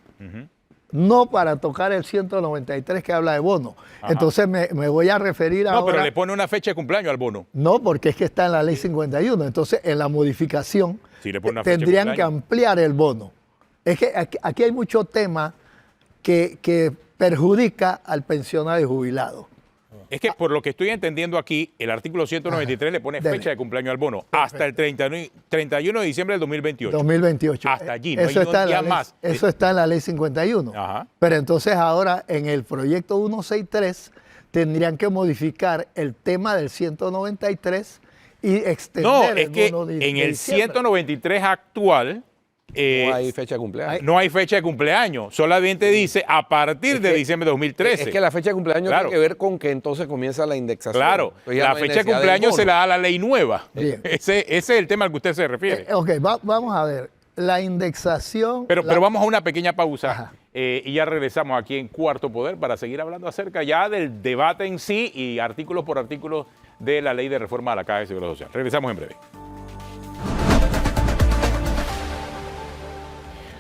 no para tocar el 193 que habla de bono. Ajá. Entonces me voy a referir No, ahora... pero le pone una fecha de cumpleaños al bono. No, porque es que está en la ley 51. Entonces, en la modificación Sí, le pone una fecha de tendrían que cumpleaños. ampliar el bono. Es que aquí hay mucho tema que perjudica al pensionado y jubilado. Es que por lo que estoy entendiendo aquí, el artículo 193 le pone Dele. fecha de cumpleaños al bono hasta el 31 de diciembre del 2028. 2028. Hasta allí, no hay eso un está en día la ley, más. Eso está en la ley 51. Ajá. Pero entonces ahora en el proyecto 163 tendrían que modificar el tema del 193 y extender No, el es que bono de en el diciembre. 193 actual No hay fecha de cumpleaños. no hay fecha de cumpleaños, solamente dice a partir de diciembre de 2013. Es que la fecha de cumpleaños Claro. tiene que ver con que entonces comienza la indexación. Claro, Entonces ya la no hay fecha de necesidad del cumpleaños se bono. la da la ley nueva. Bien. Ese es el tema al que usted se refiere. Ok, vamos a ver. La indexación... Pero la- vamos a una pequeña pausa Ajá. y ya regresamos aquí en Cuarto Poder para seguir hablando acerca ya del debate en sí y artículo por artículo de la ley de reforma a la Caja de Seguro Social. Regresamos en breve.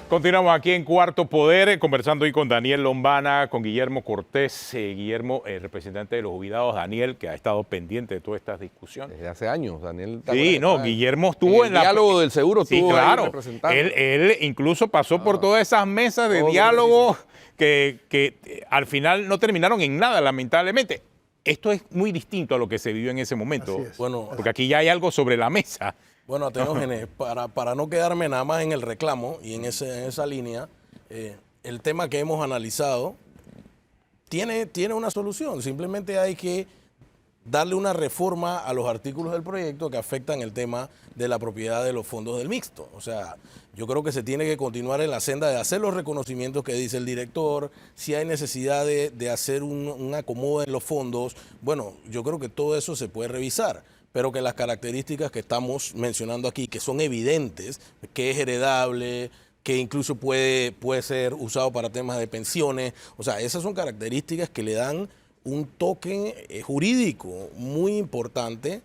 Continuamos aquí en Cuarto Poder, conversando hoy con Daniel Lombana, con Guillermo Cortés. Guillermo, representante de los jubilados, Daniel, que ha estado pendiente de todas estas discusiones. Desde hace años, Daniel. ¿te Sí, acuerdas? no, Ah, Guillermo estuvo el en la... diálogo del seguro, Sí, estuvo ahí claro. representando. Él incluso pasó por todas esas mesas de Todo, diálogo que al final no terminaron en nada, lamentablemente. esto es muy distinto a lo que se vivió en ese momento. Así es. Bueno, Porque aquí ya hay algo sobre la mesa. Bueno, Atenógenes, para no quedarme nada más en el reclamo y en esa línea, el tema que hemos analizado tiene una solución. Simplemente hay que darle una reforma a los artículos del proyecto que afectan el tema de la propiedad de los fondos del mixto. O sea, yo creo que se tiene que continuar en la senda de hacer los reconocimientos que dice el director, si hay necesidad de hacer un acomodo en los fondos. Bueno, yo creo que todo eso se puede revisar, pero que las características que estamos mencionando aquí, que son evidentes, que es heredable, que incluso puede ser usado para temas de pensiones, o sea, esas son características que le dan un toque jurídico muy importante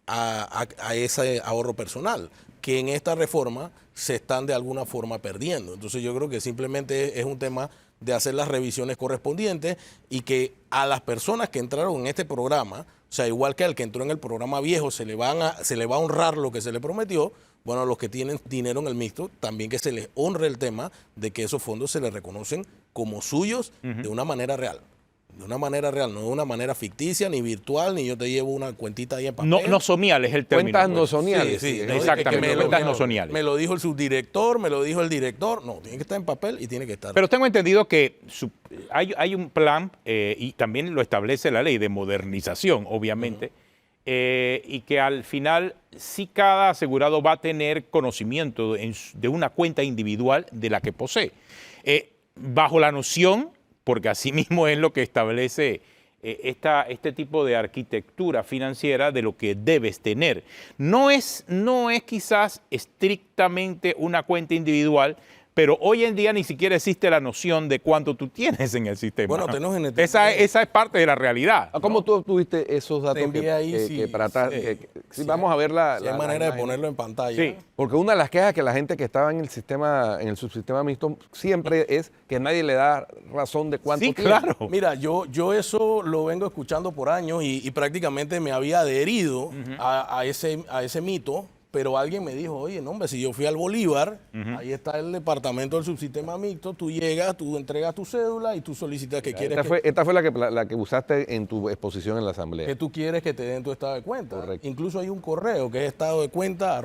a ese ahorro personal, que en esta reforma se están de alguna forma perdiendo. Entonces yo creo que simplemente es un tema de hacer las revisiones correspondientes y que a las personas que entraron en este programa, o sea, igual que al que entró en el programa viejo, se le va a honrar lo que se le prometió. Bueno, a los que tienen dinero en el mixto, también que se les honre el tema de que esos fondos se les reconocen como suyos de una manera real. De una manera real, no de una manera ficticia, ni virtual, ni yo te llevo una cuentita ahí en papel. No, no sonial es el término. Cuentas pues. no soniales. Sí, ¿no? Exactamente, cuentas no soniales. Me lo dijo el subdirector, me lo dijo el director. No, tiene que estar en papel y tiene que estar. Pero tengo entendido que hay un plan, y también lo establece la ley de modernización, obviamente, y que al final sí cada asegurado va a tener conocimiento de una cuenta individual de la que posee. Bajo la noción, porque así mismo es lo que establece este tipo de arquitectura financiera de lo que debes tener. No es quizás estrictamente una cuenta individual, pero hoy en día ni siquiera existe la noción de cuánto tú tienes en el sistema. Bueno, Atenógenes, esa es parte de la realidad. ¿Cómo tú obtuviste esos datos? Te envié ahí, Sí, vamos a ver Si hay manera de imagen. ponerlo en pantalla. Sí. Porque una de las quejas que la gente que estaba en el subsistema mixto, siempre es que nadie le da razón de cuánto Sí, tiene. claro. Mira, yo eso lo vengo escuchando por años y prácticamente me había adherido a ese mito, pero alguien me dijo, oye, no, hombre, si yo fui al Bolívar, ahí está el departamento del subsistema mixto, tú llegas, tú entregas tu cédula y tú solicitas que quieres Esta fue la que usaste en tu exposición en la asamblea. que tú quieres que te den tu estado de cuenta. Correcto. Incluso hay un correo que es estado de cuenta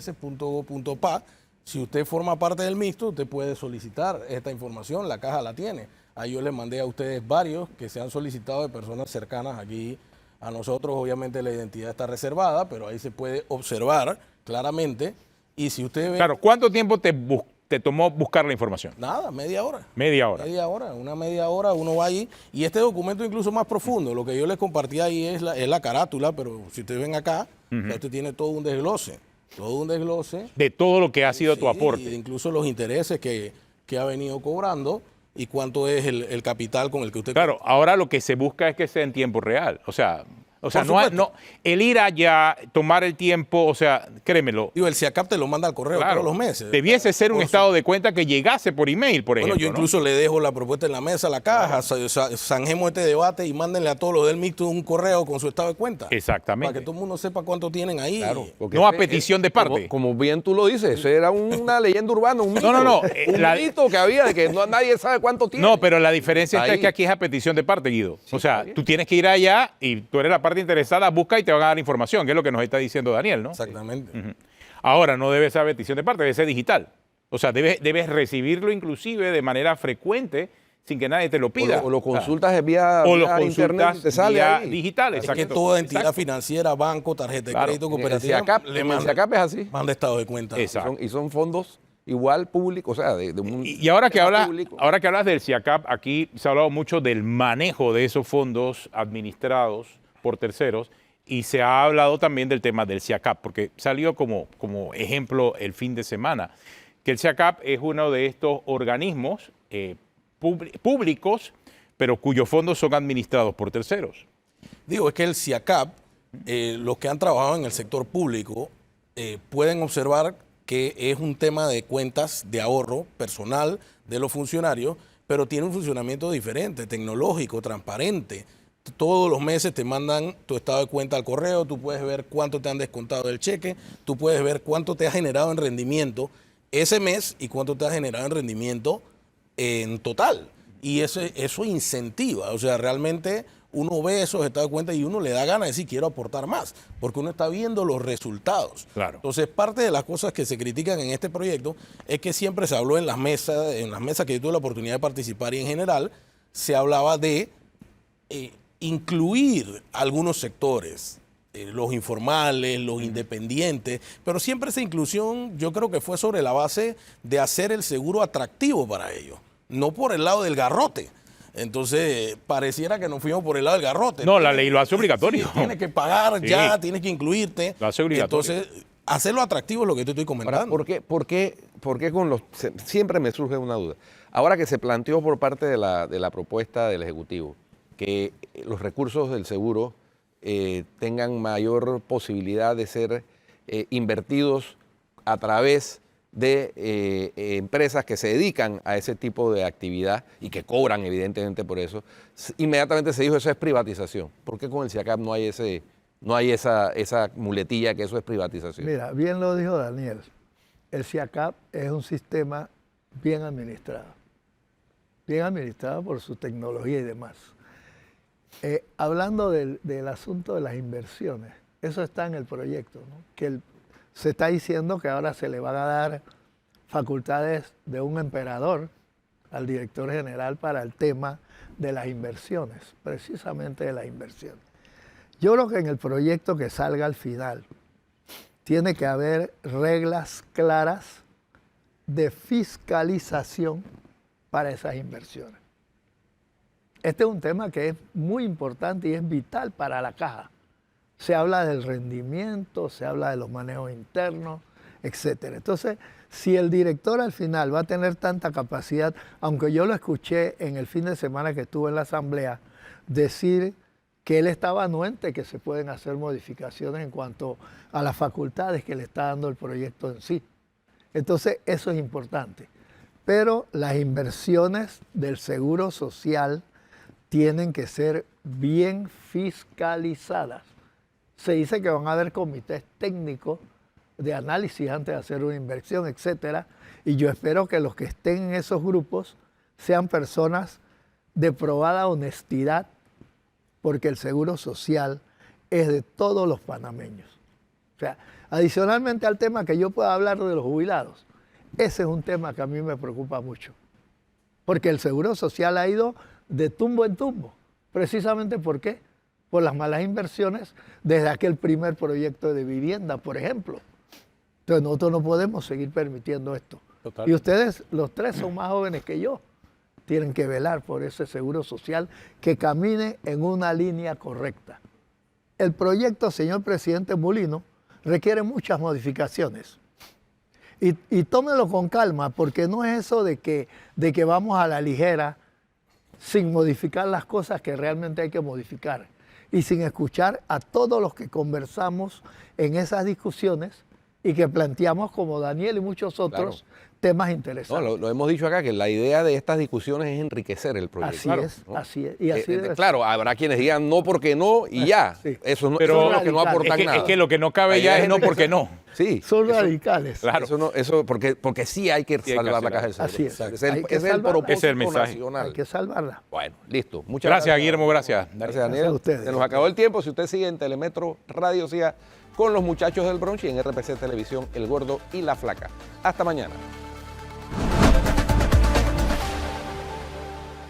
@css.go.pa. Si usted forma parte del mixto, usted puede solicitar esta información, la caja la tiene. Ahí yo les mandé a ustedes varios que se han solicitado de personas cercanas aquí a nosotros. Obviamente la identidad está reservada, pero ahí se puede observar claramente. Y si usted ve... Claro, ¿cuánto tiempo te tomó buscar la información? Nada, media hora. Media hora. Una media hora uno va ahí. Y este documento incluso más profundo, lo que yo les compartí ahí es la carátula, pero si ustedes ven acá, ya usted tiene todo un desglose. Todo un desglose. De todo lo que ha sido tu Sí, aporte. incluso los intereses que ha venido cobrando y cuánto es el capital con el que usted... Claro, ahora lo que se busca es que sea en tiempo real. O sea, Por no, supuesto. el ir allá, tomar el tiempo, o sea, créemelo. Digo, el CIACAP te lo manda al correo Claro, todos los meses. debiese ser un Por estado de cuenta que llegase por email, por ejemplo. Bueno, yo incluso le dejo la propuesta en la mesa, la caja, zanjemos este debate y mándenle a todos los del mixto un correo con su estado de cuenta. Exactamente. Para que todo el mundo sepa cuánto tienen ahí. Claro, porque No a ese- petición de parte. Como bien tú lo dices, eso era una leyenda urbana, un mito. no, un mito que había de que nadie sabe cuánto tiene. No, pero la diferencia está Ahí. es que aquí es a petición de parte, Guido. Sí, o sea, está bien. tú tienes que ir allá y tú eres la parte interesada, busca y te van a dar información, que es lo que nos está diciendo Daniel, ¿no? Exactamente. Ahora, no debe ser a petición de parte, debe ser digital. O sea, debes recibirlo inclusive de manera frecuente sin que nadie te lo pida. O lo consultas vía, O lo vía internet consultas y te sale vía ahí. digital, Es exacto. que toda entidad Exacto. financiera, banco, tarjeta de Claro. crédito, En el cooperativa, CIACAP, le en el CIACAP es así. manda estado de cuenta. Exacto. Y son fondos igual públicos, o sea, de un... Y ahora que tema hablas, público. ahora que hablas del CIACAP, aquí se ha hablado mucho del manejo de esos fondos administrados por terceros y se ha hablado también del tema del CIACAP, porque salió como ejemplo el fin de semana, que el CIACAP es uno de estos organismos públicos, pero cuyos fondos son administrados por terceros. Digo, es que el CIACAP, los que han trabajado en el sector público, pueden observar que es un tema de cuentas de ahorro personal de los funcionarios, pero tiene un funcionamiento diferente, tecnológico, transparente. Todos los meses te mandan tu estado de cuenta al correo, tú puedes ver cuánto te han descontado del cheque, tú puedes ver cuánto te ha generado en rendimiento ese mes y cuánto te ha generado en rendimiento en total. Y eso incentiva, o sea, realmente uno ve esos estados de cuenta y uno le da ganas de decir quiero aportar más, porque uno está viendo los resultados. Claro. Entonces, parte de las cosas que se critican en este proyecto es que siempre se habló en las mesas que yo tuve la oportunidad de participar y en general se hablaba de incluir algunos sectores, los informales, los independientes, pero siempre esa inclusión yo creo que fue sobre la base de hacer el seguro atractivo para ellos, no por el lado del garrote. Entonces, pareciera que nos fuimos por el lado del garrote. No, la ley lo hace obligatorio. Sí, tienes que pagar Sí. ya, tienes que incluirte. Lo hace obligatorio. Entonces, hacerlo atractivo es lo que te estoy comentando. Ahora, ¿por qué con los... Siempre me surge una duda. Ahora que se planteó por parte de la propuesta del Ejecutivo que los recursos del seguro tengan mayor posibilidad de ser invertidos a través de empresas que se dedican a ese tipo de actividad y que cobran evidentemente por eso, inmediatamente se dijo eso es privatización. ¿Por qué con el SIACAP no hay esa muletilla que eso es privatización? Mira, bien lo dijo Daniel, el SIACAP es un sistema bien administrado por su tecnología y demás. Hablando del asunto de las inversiones, eso está en el proyecto, ¿no? Que se está diciendo que ahora se le van a dar facultades de un emperador al director general para el tema de las inversiones, precisamente de las inversiones. Yo creo que en el proyecto que salga al final tiene que haber reglas claras de fiscalización para esas inversiones. Este es un tema que es muy importante y es vital para la caja. Se habla del rendimiento, se habla de los manejos internos, etc. Entonces, si el director al final va a tener tanta capacidad, aunque yo lo escuché en el fin de semana que estuve en la asamblea, decir que él estaba anuente que se pueden hacer modificaciones en cuanto a las facultades que le está dando el proyecto en sí. Entonces, eso es importante. Pero las inversiones del Seguro Social tienen que ser bien fiscalizadas. Se dice que van a haber comités técnicos de análisis antes de hacer una inversión, etcétera, y yo espero que los que estén en esos grupos sean personas de probada honestidad, porque el Seguro Social es de todos los panameños. O sea, adicionalmente al tema que yo pueda hablar de los jubilados, ese es un tema que a mí me preocupa mucho, porque el Seguro Social ha ido de tumbo en tumbo, precisamente ¿por qué? Por las malas inversiones desde aquel primer proyecto de vivienda, por ejemplo. Entonces nosotros no podemos seguir permitiendo esto. Total. Y ustedes, los tres, son más jóvenes que yo. Tienen que velar por ese seguro social que camine en una línea correcta. El proyecto, señor presidente Mulino, requiere muchas modificaciones. Y tómelo con calma, porque no es eso de que vamos a la ligera sin modificar las cosas que realmente hay que modificar y sin escuchar a todos los que conversamos en esas discusiones y que planteamos, como Daniel y muchos otros, Claro, temas no, interesantes. lo hemos dicho acá, que la idea de estas discusiones es enriquecer el proyecto. Así Claro, es, ¿no? así es. Y así debe ser. Claro, habrá quienes digan no porque no y ya. Sí. Eso no, Pero eso es lo que no radical. aportan nada. Es que lo que no cabe Ahí ya hay es no gente que porque no. Sí. Son eso- radicales. Claro. Eso porque sí hay que Sí hay que salvar la hacerlo. caja del seguro. Así es. Ese es Hay el, que ese es el salvarla. propósito Ese es el mensaje. nacional. Hay que salvarla. Bueno, listo. Muchas Gracias, Guillermo, gracias. Gracias, Daniel. Gracias a ustedes. Se nos acabó el tiempo. Si usted sigue en Telemetro Radio, siga con los muchachos del brunch y en RPC Televisión, El Gordo y La Flaca. Hasta mañana.